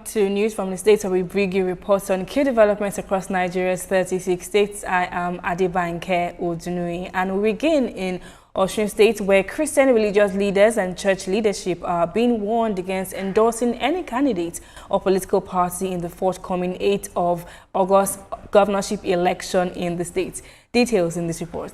To news from the state of Ibrigi reports on key developments across Nigeria's 36 states. I am Adebanke Odunui, and we begin in Osun State, where Christian religious leaders and church leadership are being warned against endorsing any candidate or political party in the forthcoming 8th of August governorship election in the state. Details in this report.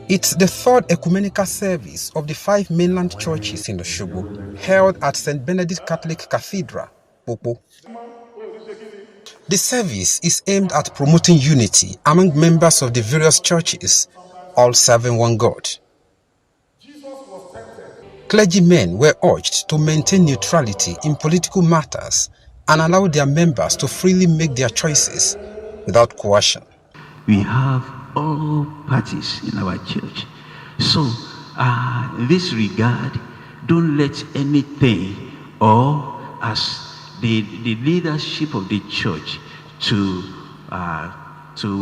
It's the third ecumenical service of the 5 mainland churches in Osogbo, held at St. Benedict Catholic Cathedral, Popo. The service is aimed at promoting unity among members of the various churches, all serving one God. Clergymen were urged to maintain neutrality in political matters and allow their members to freely make their choices without coercion. We have all parties in our church. So, in this regard, don't let anything, or as the leadership of the church, to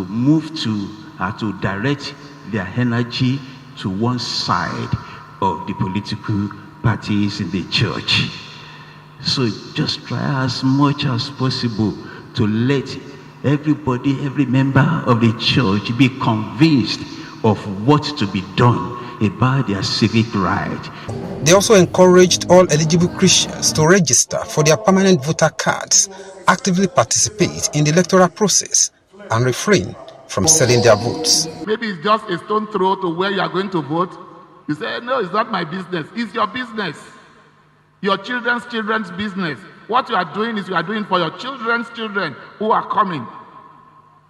move to direct their energy to one side of the political parties in the church. So just try as much as possible to let everybody, every member of the church be convinced of what to be done about their civic right. They also encouraged all eligible Christians to register for their permanent voter cards, actively participate in the electoral process, and refrain from selling their votes. Maybe it's just a stone throw to where you are going to vote. You say, no, it's not my business. It's your business. Your children's business. What you are doing is you are doing for your children's children who are coming.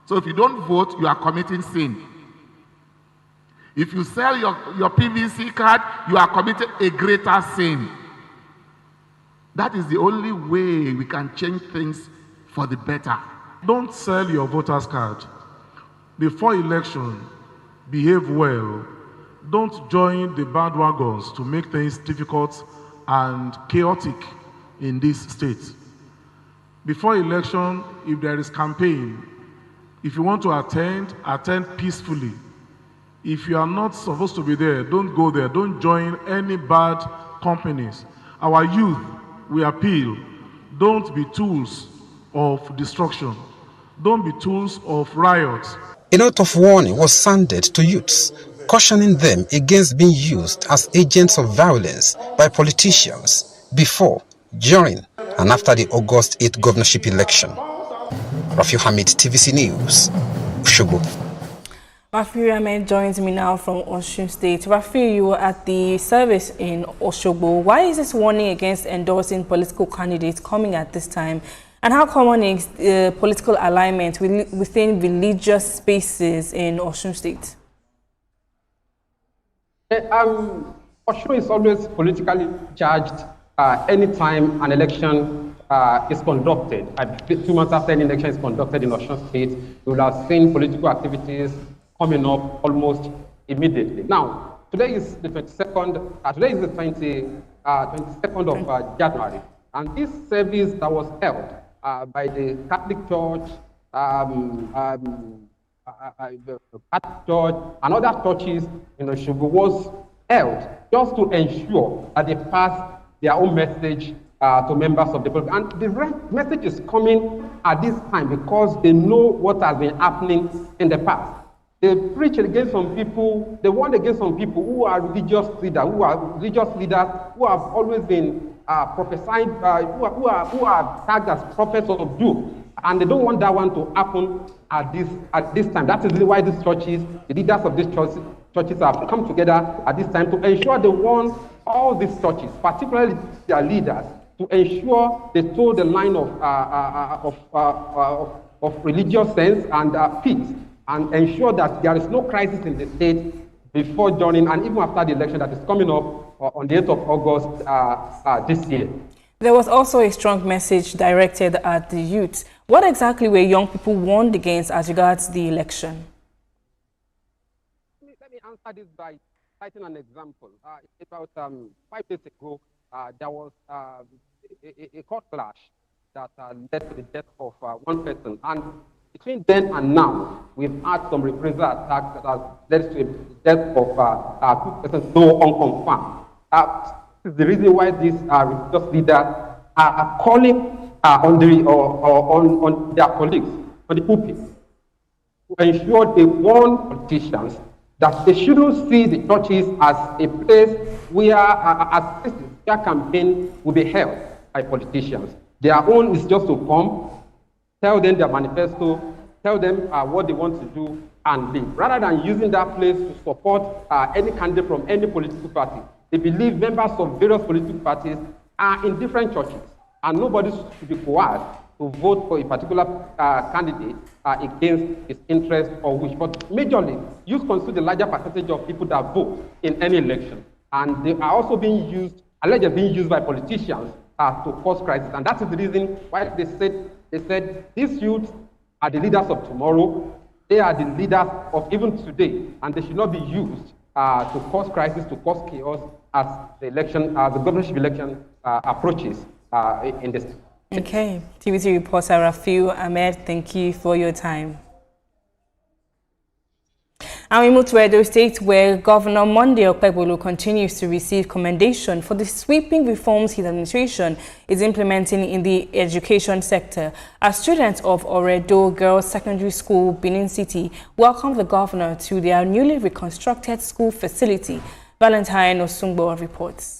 So if you don't vote, you are committing sin. If you sell your PVC card, you are committing a greater sin. That is the only way we can change things for the better. Don't sell your voter's card. Before election, behave well. Don't join the bandwagons to make things difficult and chaotic in this state. Before election, if there is campaign, if you want to attend peacefully. If you are not supposed to be there, don't go there. Don't join any bad companies. Our youth, we appeal, don't be tools of destruction. Don't be tools of riots. A note of warning was sounded to youths, cautioning them against being used as agents of violence by politicians before, during, and after the August 8th governorship election. Rafiu Hamid, TVC News, Osogbo. Rafiu Ahmed joins me now from Osun State. Rafiu, you were at the service in Osogbo. Why is this warning against endorsing political candidates coming at this time? And how common is political alignment within religious spaces in Osun State? Osun is always politically charged anytime an election is conducted. 2 months after an election is conducted in Osun State, you will have seen political activities coming up almost immediately. Now, today is the 22nd, today is the 22nd of January, and this service that was held by the Catholic Church, Catholic Church, and other churches in Osogbo was held just to ensure that they pass their own message to members of the public. And the right message is coming at this time because they know what has been happening in the past. They preach against some people, they warn against some people who are religious leaders, who have always been prophesying, who are tagged as prophets of doom. And they don't want that one to happen at this time. That is why these churches, the leaders of these churches have come together at this time to ensure they warn all these churches, particularly their leaders, to ensure they toe the line of religious sense and peace, and ensure that there is no crisis in the state before, during, and even after the election that is coming up on the 8th of August this year. There was also a strong message directed at the youth. What exactly were young people warned against as regards the election? Let me answer this by citing an example. About 5 days ago, there was a court clash that led to the death of one person. And between then and now, we've had some reprisal attacks that has led to the death of 2 persons, though unconfirmed. This is the reason why these religious leaders are calling on their colleagues, on the pulpit, to ensure they warn politicians that they shouldn't see the churches as a place where, as places where campaign will be held by politicians. Their own is just to come, tell them their manifesto, tell them what they want to do, and leave. Rather than using that place to support any candidate from any political party, they believe members of various political parties are in different churches, and nobody should be coerced to vote for a particular candidate against his interest or wish. But majorly, youth constitute the larger percentage of people that vote in any election. And they are also being used, allegedly being used by politicians to cause crisis. And that is the reason why they said these youths are the leaders of tomorrow. They are the leaders of even today. And they should not be used to cause crisis, to cause chaos as the election, the governorship election approaches in this. Okay, TVC reporter Rafiu Ahmed, thank you for your time. And we move to Edo State, where Governor Monday Okpebholo continues to receive commendation for the sweeping reforms his administration is implementing in the education sector. As students of Oredo Girls Secondary School, Benin City, welcome the governor to their newly reconstructed school facility. Valentine Osungbo reports.